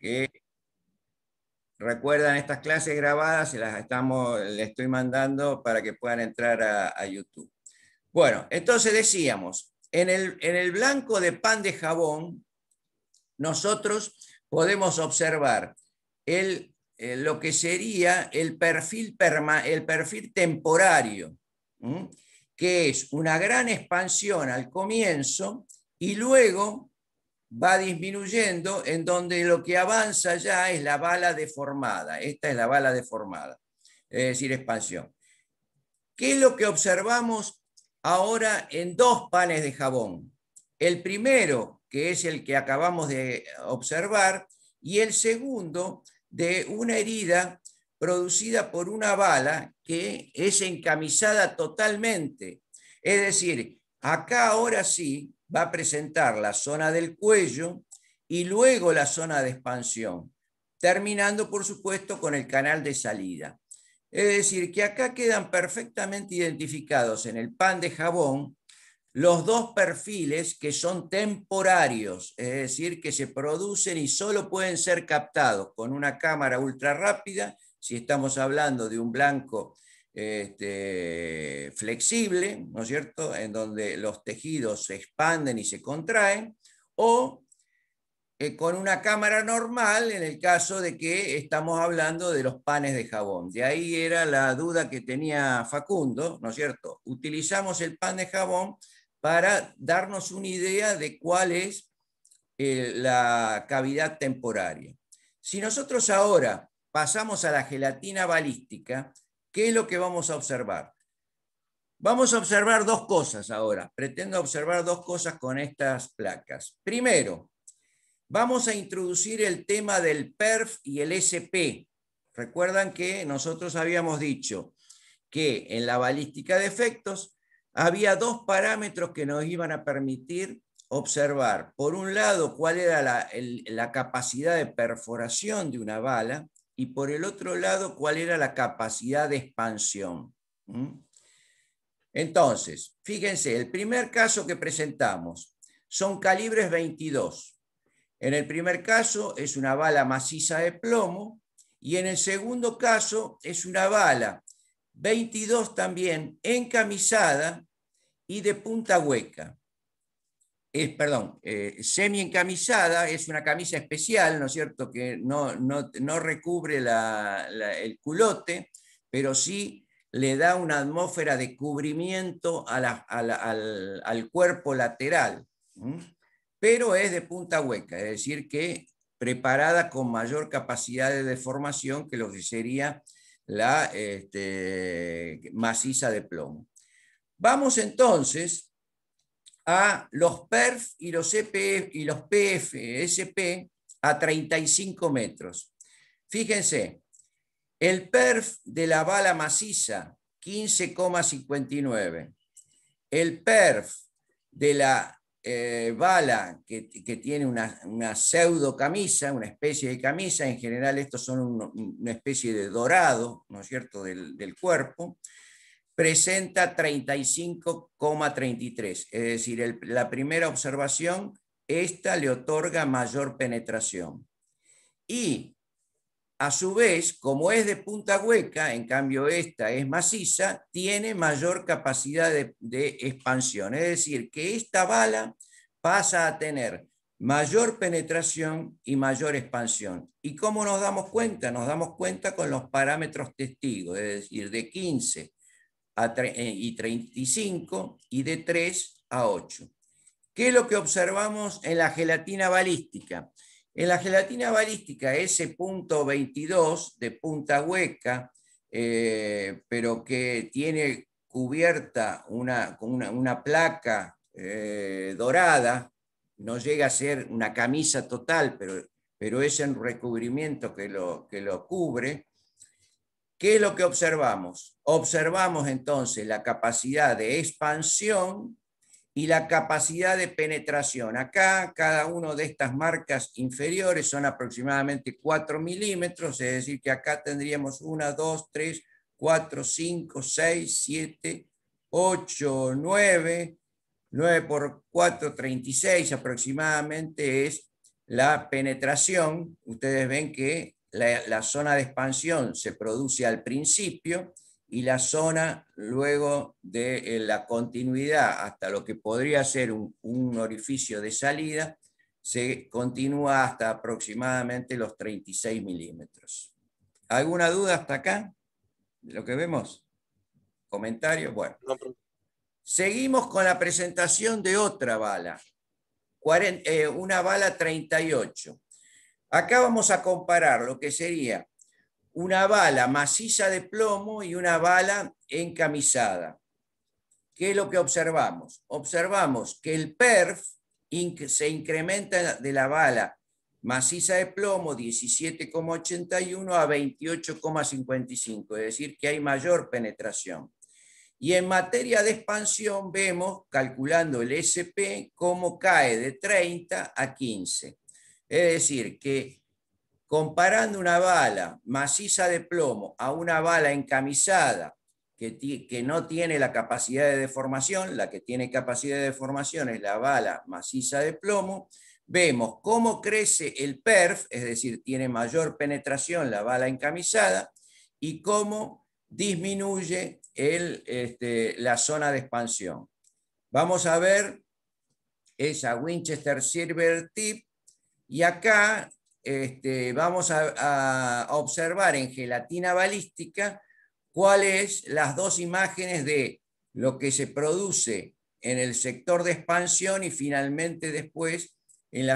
que recuerdan estas clases grabadas, les estoy mandando para que puedan entrar a YouTube. Bueno, entonces decíamos, en el blanco de pan de jabón, nosotros podemos observar lo que sería el perfil temporario, que es una gran expansión al comienzo y luego va disminuyendo, en donde lo que avanza ya es la bala deformada. Esta es la bala deformada, es decir, expansión. ¿Qué es lo que observamos ahora en dos panes de jabón? El primero, que es el que acabamos de observar, y el segundo, de una herida producida por una bala que es encamisada totalmente. Es decir, acá ahora sí va a presentar la zona del cuello y luego la zona de expansión, terminando, por supuesto, con el canal de salida. Es decir, que acá quedan perfectamente identificados en el pan de jabón los dos perfiles que son temporarios, es decir, que se producen y solo pueden ser captados con una cámara ultra rápida, si estamos hablando de un blanco flexible, ¿no es cierto?, en donde los tejidos se expanden y se contraen, o con una cámara normal en el caso de que estamos hablando de los panes de jabón. De ahí era la duda que tenía Facundo, ¿no es cierto? Utilizamos el pan de jabón para darnos una idea de cuál es la cavidad temporaria. Si nosotros ahora pasamos a la gelatina balística, ¿qué es lo que vamos a observar? Vamos a observar dos cosas ahora. Pretendo observar dos cosas con estas placas. Primero, vamos a introducir el tema del PERF y el SP. Recuerdan que nosotros habíamos dicho que en la balística de efectos había dos parámetros que nos iban a permitir observar, por un lado, cuál era la capacidad de perforación de una bala y por el otro lado, cuál era la capacidad de expansión. Entonces, fíjense, el primer caso que presentamos son calibres 22. En el primer caso es una bala maciza de plomo y en el segundo caso es una bala 22 también encamisada y de punta hueca. Semi encamisada, es una camisa especial, ¿no es cierto?, que no recubre el culote, pero sí le da una atmósfera de cubrimiento al cuerpo lateral. Pero es de punta hueca, es decir, que preparada con mayor capacidad de deformación que lo que sería la maciza de plomo. Vamos entonces a los PERF y los EPF y los PF-SP a 35 metros. Fíjense, el PERF de la bala maciza, 15,59. El PERF de la bala que tiene una pseudo camisa, una especie de camisa, en general estos son una especie de dorado, ¿no es cierto?, del cuerpo, presenta 35,33, es decir, la primera observación, esta le otorga mayor penetración. Y a su vez, como es de punta hueca, en cambio esta es maciza, tiene mayor capacidad de expansión. Es decir, que esta bala pasa a tener mayor penetración y mayor expansión. ¿Y cómo nos damos cuenta? Nos damos cuenta con los parámetros testigos, es decir, de 15 y 35 y de 3 a 8. ¿Qué es lo que observamos en la gelatina balística? En la gelatina balística, ese punto 22 de punta hueca, pero que tiene cubierta una placa dorada, no llega a ser una camisa total, pero es un recubrimiento que lo cubre. ¿Qué es lo que observamos? Observamos entonces la capacidad de expansión y la capacidad de penetración. Acá, cada una de estas marcas inferiores son aproximadamente 4 milímetros, es decir, que acá tendríamos 1, 2, 3, 4, 5, 6, 7, 8, 9, 9 por 4, 36 aproximadamente es la penetración, ustedes ven que la zona de expansión se produce al principio y la zona luego de la continuidad hasta lo que podría ser un orificio de salida, se continúa hasta aproximadamente los 36 milímetros. ¿Alguna duda hasta acá de lo que vemos? ¿Comentarios? Bueno. No, profe. Seguimos con la presentación de otra bala, una bala 38. Acá vamos a comparar lo que sería una bala maciza de plomo y una bala encamisada. ¿Qué es lo que observamos? Observamos que el perf se incrementa de la bala maciza de plomo 17,81 a 28,55, es decir, que hay mayor penetración. Y en materia de expansión vemos, calculando el SP, cómo cae de 30 a 15. Es decir, que comparando una bala maciza de plomo a una bala encamisada que no tiene la capacidad de deformación, la que tiene capacidad de deformación es la bala maciza de plomo, vemos cómo crece el perf, es decir, tiene mayor penetración la bala encamisada, y cómo disminuye la zona de expansión. Vamos a ver esa Winchester Silver Tip, y acá vamos a observar en gelatina balística cuáles las dos imágenes de lo que se produce en el sector de expansión y finalmente después en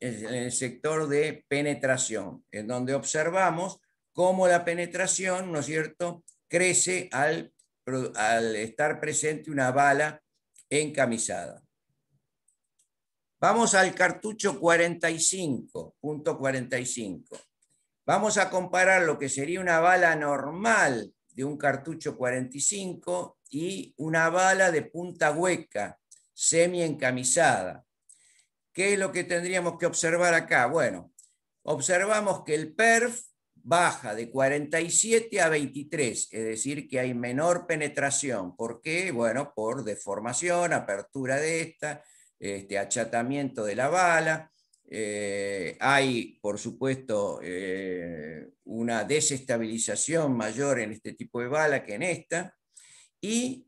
el sector de penetración, en donde observamos cómo la penetración, ¿no es cierto?, crece al estar presente una bala encamisada. Vamos al cartucho 45.45. Vamos a comparar lo que sería una bala normal de un cartucho 45 y una bala de punta hueca, semi-encamisada. ¿Qué es lo que tendríamos que observar acá? Bueno, observamos que el perf baja de 47 a 23, es decir, que hay menor penetración. ¿Por qué? Bueno, por deformación, apertura de esta, achatamiento de la bala. Hay, por supuesto, una desestabilización mayor en este tipo de bala que en esta. Y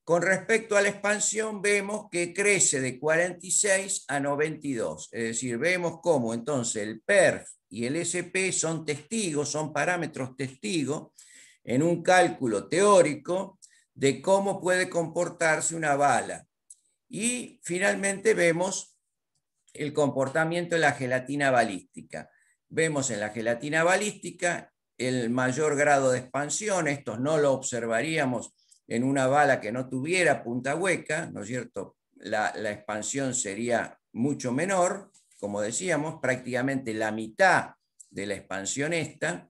con respecto a la expansión, vemos que crece de 46 a 92. Es decir, vemos cómo entonces el PERF y el SP son testigos, son parámetros testigos en un cálculo teórico de cómo puede comportarse una bala. Y finalmente vemos el comportamiento de la gelatina balística. Vemos en la gelatina balística el mayor grado de expansión. Esto no lo observaríamos en una bala que no tuviera punta hueca, ¿no es cierto? La expansión sería mucho menor, como decíamos, prácticamente la mitad de la expansión esta.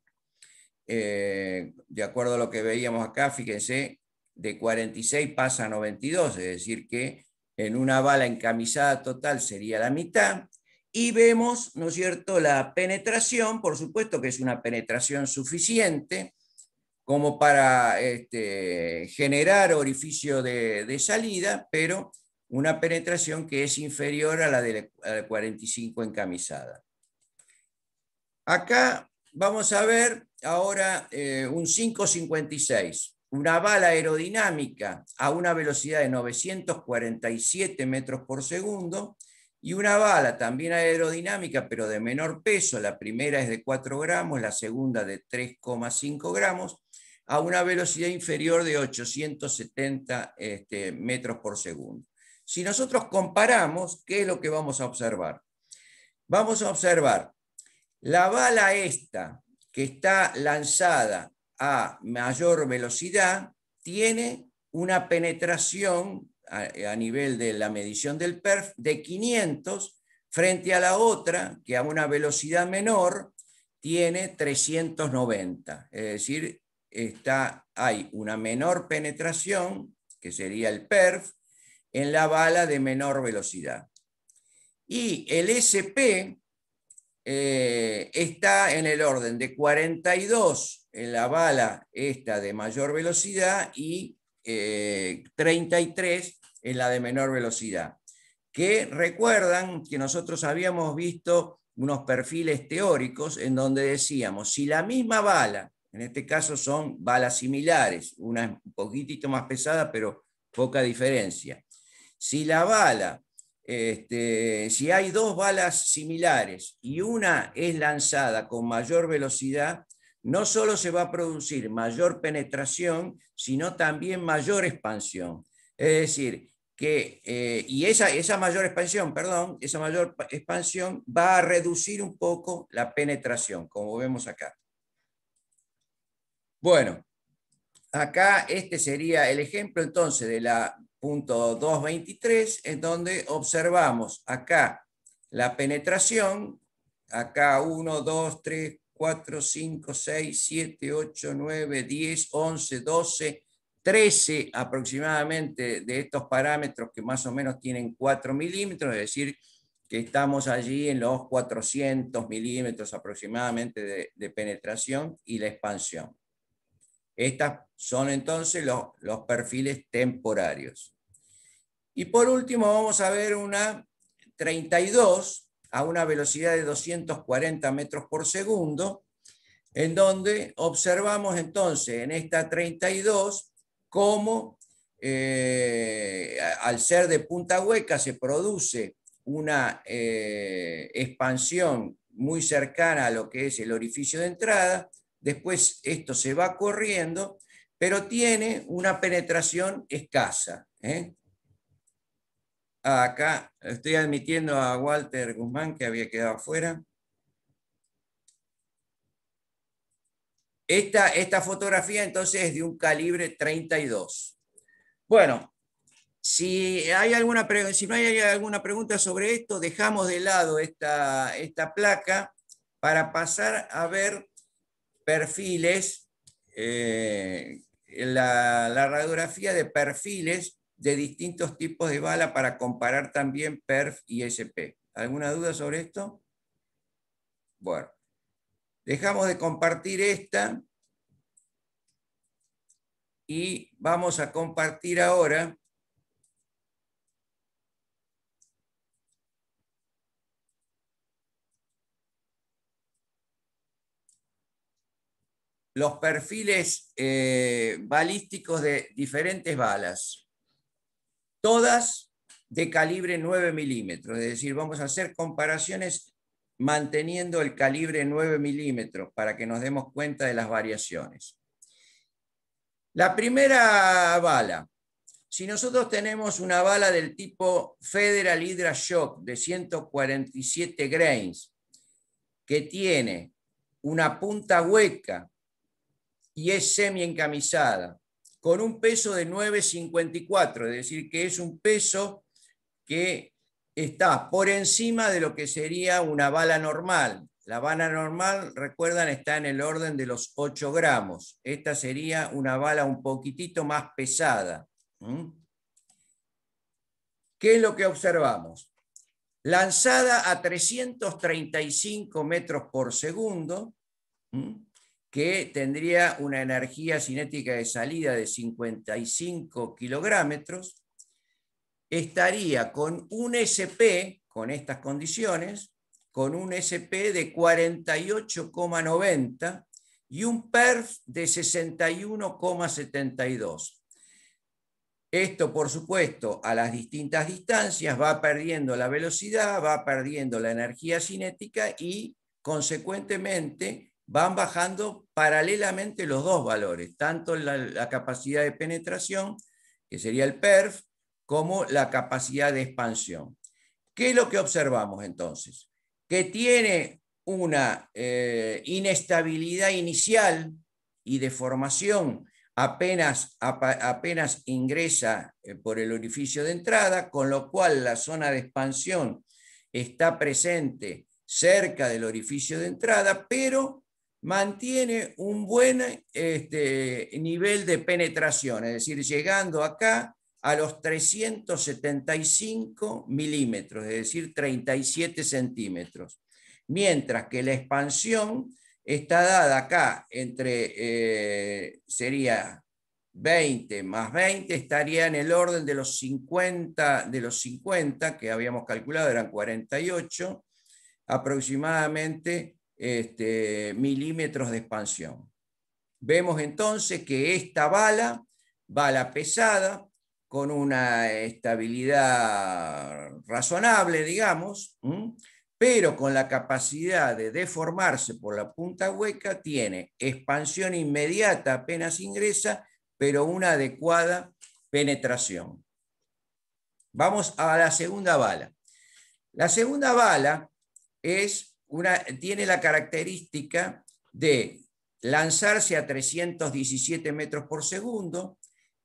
De acuerdo a lo que veíamos acá, fíjense, de 46 pasa a 92, es decir que en una bala encamisada total sería la mitad, y vemos, ¿no es cierto?, la penetración, por supuesto que es una penetración suficiente como para generar orificio de salida, pero una penetración que es inferior a la de 45 encamisada. Acá vamos a ver ahora un 5.56, una bala aerodinámica a una velocidad de 947 metros por segundo, y una bala también aerodinámica, pero de menor peso. La primera es de 4 gramos, la segunda de 3,5 gramos, a una velocidad inferior de 870 metros por segundo. Si nosotros comparamos, ¿qué es lo que vamos a observar? Vamos a observar la bala esta, que está lanzada a mayor velocidad, tiene una penetración a nivel de la medición del perf de 500, frente a la otra, que a una velocidad menor tiene 390. Es decir, hay una menor penetración, que sería el perf, en la bala de menor velocidad. Y el SP está en el orden de 42 en la bala esta de mayor velocidad y 33 en la de menor velocidad. Que recuerdan que nosotros habíamos visto unos perfiles teóricos en donde decíamos, si la misma bala, en este caso son balas similares, una es un poquitito más pesada, pero poca diferencia. Si la bala, si hay dos balas similares y una es lanzada con mayor velocidad, no solo se va a producir mayor penetración, sino también mayor expansión. Es decir, que, y esa mayor expansión, perdón, esa mayor expansión va a reducir un poco la penetración, como vemos acá. Bueno, acá este sería el ejemplo entonces de la punto 223, en donde observamos acá la penetración, acá 1, 2, 3, 4, 5, 6, 7, 8, 9, 10, 11, 12, 13 aproximadamente de estos parámetros que más o menos tienen 4 milímetros, es decir, que estamos allí en los 400 milímetros aproximadamente de penetración y la expansión. Estas son entonces los perfiles temporarios. Y por último vamos a ver una 32 a una velocidad de 240 metros por segundo, en donde observamos entonces en esta 32 cómo al ser de punta hueca se produce una expansión muy cercana a lo que es el orificio de entrada. Después esto se va corriendo, pero tiene una penetración escasa. Acá estoy admitiendo a Walter Guzmán, que había quedado afuera. Esta fotografía entonces es de un calibre 32. Bueno, si no hay alguna pregunta sobre esto, dejamos de lado esta placa para pasar a ver perfiles, la radiografía de perfiles de distintos tipos de bala para comparar también PERF y SP. ¿Alguna duda sobre esto? Bueno, dejamos de compartir esta y vamos a compartir ahora los perfiles balísticos de diferentes balas, todas de calibre 9 milímetros, es decir, vamos a hacer comparaciones manteniendo el calibre 9 milímetros para que nos demos cuenta de las variaciones. La primera bala, si nosotros tenemos una bala del tipo Federal Hydra Shock de 147 grains, que tiene una punta hueca y es semi-encamisada, con un peso de 9,54, es decir, que es un peso que está por encima de lo que sería una bala normal. La bala normal, recuerdan, está en el orden de los 8 gramos. Esta sería una bala un poquitito más pesada. ¿Qué es lo que observamos? Lanzada a 335 metros por segundo, que tendría una energía cinética de salida de 55 kilogramos, estaría con un SP, con estas condiciones, con un SP de 48,90 y un PERF de 61,72. Esto, por supuesto, a las distintas distancias va perdiendo la velocidad, va perdiendo la energía cinética y, consecuentemente, van bajando paralelamente los dos valores, tanto la capacidad de penetración, que sería el PERF, como la capacidad de expansión. ¿Qué es lo que observamos entonces? Que tiene una inestabilidad inicial y deformación apenas ingresa por el orificio de entrada, con lo cual la zona de expansión está presente cerca del orificio de entrada, pero mantiene un buen nivel de penetración, es decir, llegando acá a los 375 milímetros, es decir, 37 centímetros, mientras que la expansión está dada acá entre, sería 20 más 20, estaría en el orden de los 50, que habíamos calculado, eran 48, aproximadamente milímetros de expansión. Vemos entonces que esta bala pesada, con una estabilidad razonable, digamos, pero con la capacidad de deformarse por la punta hueca, tiene expansión inmediata apenas ingresa, pero una adecuada penetración. Vamos a la segunda bala. La segunda bala tiene la característica de lanzarse a 317 metros por segundo,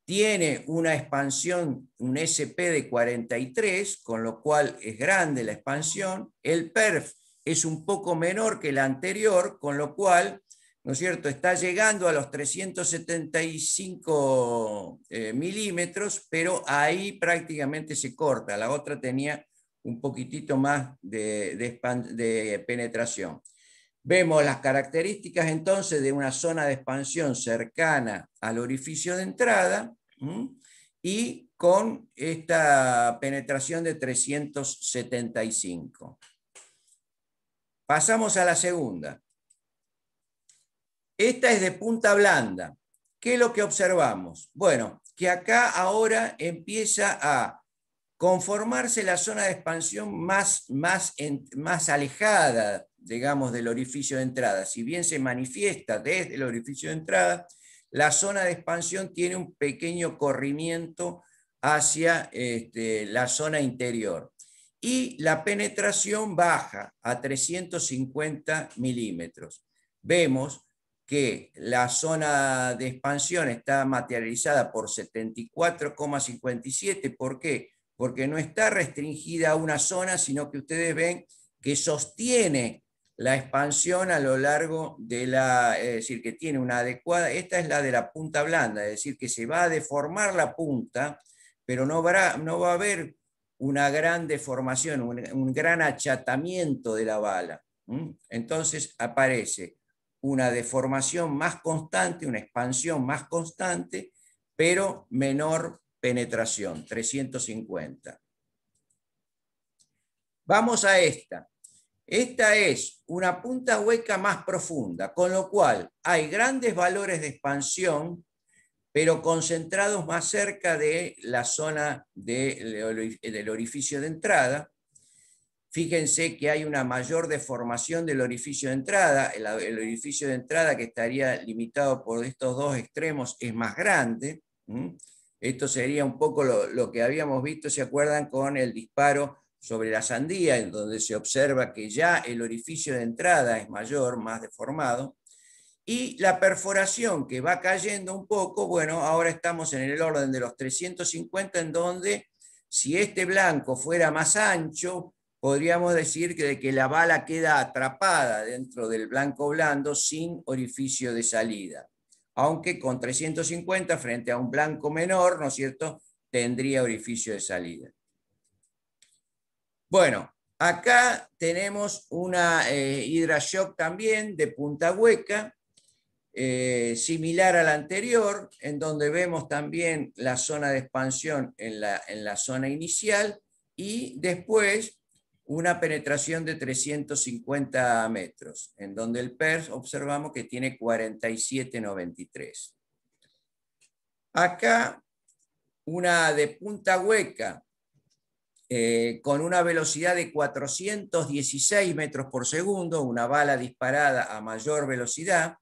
tiene una expansión, un SP de 43, con lo cual es grande la expansión. El perf es un poco menor que el anterior, con lo cual, ¿no es cierto?, está llegando a los 375 milímetros, pero ahí prácticamente se corta. La otra tenía un poquitito más de penetración. Vemos las características entonces de una zona de expansión cercana al orificio de entrada y con esta penetración de 375. Pasamos a la segunda. Esta es de punta blanda. ¿Qué es lo que observamos? Bueno, que acá ahora empieza a conformarse la zona de expansión más alejada, digamos, del orificio de entrada. Si bien se manifiesta desde el orificio de entrada, la zona de expansión tiene un pequeño corrimiento hacia la zona interior. Y la penetración baja a 350 milímetros. Vemos que la zona de expansión está materializada por 74,57. ¿Por qué? Porque no está restringida a una zona, sino que ustedes ven que sostiene la expansión a lo largo de es decir, que tiene una adecuada, esta es la de la punta blanda, es decir, que se va a deformar la punta, pero no va a haber una gran deformación, un gran achatamiento de la bala. Entonces aparece una deformación más constante, una expansión más constante, pero menor penetración, 350. Vamos a esta. Esta es una punta hueca más profunda, con lo cual hay grandes valores de expansión, pero concentrados más cerca de la zona del orificio de entrada. Fíjense que hay una mayor deformación del orificio de entrada. El orificio de entrada, que estaría limitado por estos dos extremos, es más grande. Esto sería un poco lo que habíamos visto, ¿se acuerdan?, con el disparo sobre la sandía, en donde se observa que ya el orificio de entrada es mayor, más deformado. Y la perforación, que va cayendo un poco, bueno, ahora estamos en el orden de los 350, en donde, si este blanco fuera más ancho, podríamos decir que la bala queda atrapada dentro del blanco blando sin orificio de salida. Aunque con 350 frente a un blanco menor, ¿no es cierto?, tendría orificio de salida. Bueno, acá tenemos una HydraShock también de punta hueca, similar a la anterior, en donde vemos también la zona de expansión en la zona inicial y después una penetración de 350 metros, en donde el PERS observamos que tiene 47,93. Acá una de punta hueca con una velocidad de 416 metros por segundo, una bala disparada a mayor velocidad,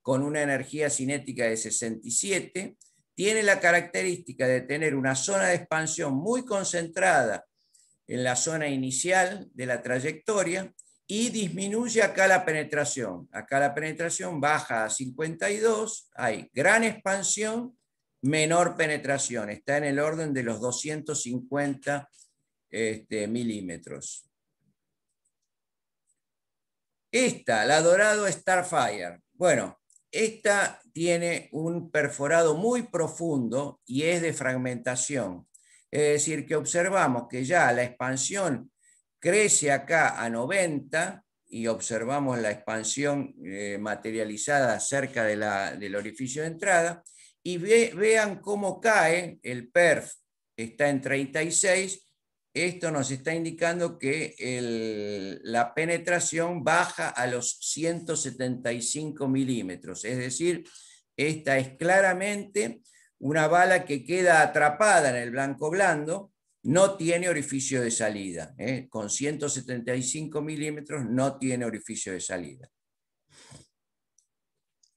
con una energía cinética de 67, tiene la característica de tener una zona de expansión muy concentrada en la zona inicial de la trayectoria y disminuye acá la penetración. Acá la penetración baja a 52, hay gran expansión, menor penetración, está en el orden de los 250 milímetros. Esta, la Dorado Starfire. Bueno, esta tiene un perforado muy profundo y es de fragmentación. Es decir, que observamos que ya la expansión crece acá a 90 y observamos la expansión materializada cerca del orificio de entrada y vean cómo cae el perf, está en 36 esto nos está indicando que la penetración baja a los 175 milímetros, es decir, esta es claramente una bala que queda atrapada en el blanco blando, no tiene orificio de salida, con 175 milímetros no tiene orificio de salida.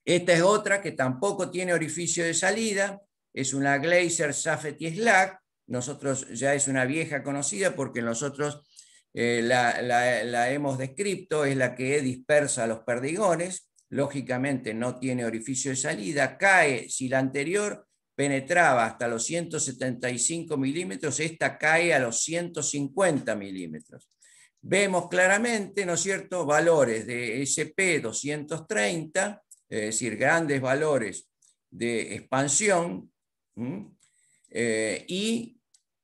Esta es otra que tampoco tiene orificio de salida, es una Glaser Safety Slag. Nosotros ya es una vieja conocida porque nosotros la hemos descrito, es la que dispersa los perdigones, lógicamente no tiene orificio de salida, cae, si la anterior penetraba hasta los 175 milímetros, esta cae a los 150 milímetros. Vemos claramente, ¿no es cierto?, valores de SP 230, es decir, grandes valores de expansión, y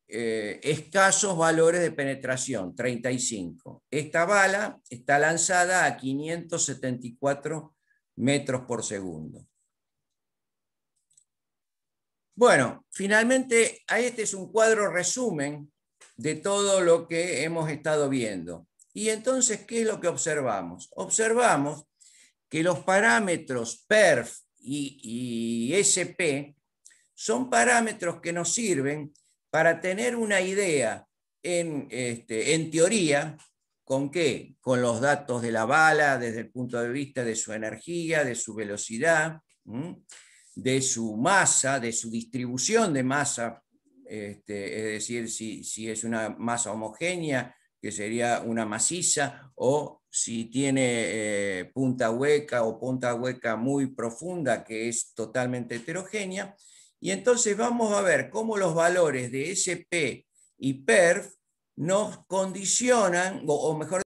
escasos valores de penetración, 35. Esta bala está lanzada a 574 metros por segundo. Bueno, finalmente, este es un cuadro resumen de todo lo que hemos estado viendo. Y entonces, ¿qué es lo que observamos? Observamos que los parámetros PERF y SP son parámetros que nos sirven para tener una idea en teoría, ¿con qué? Con los datos de la bala desde el punto de vista de su energía, de su velocidad, de su masa, de su distribución de masa, es decir, si es una masa homogénea, que sería una maciza, o si tiene punta hueca o punta hueca muy profunda, que es totalmente heterogénea. Y entonces vamos a ver cómo los valores de SP y PERF nos condicionan, o mejor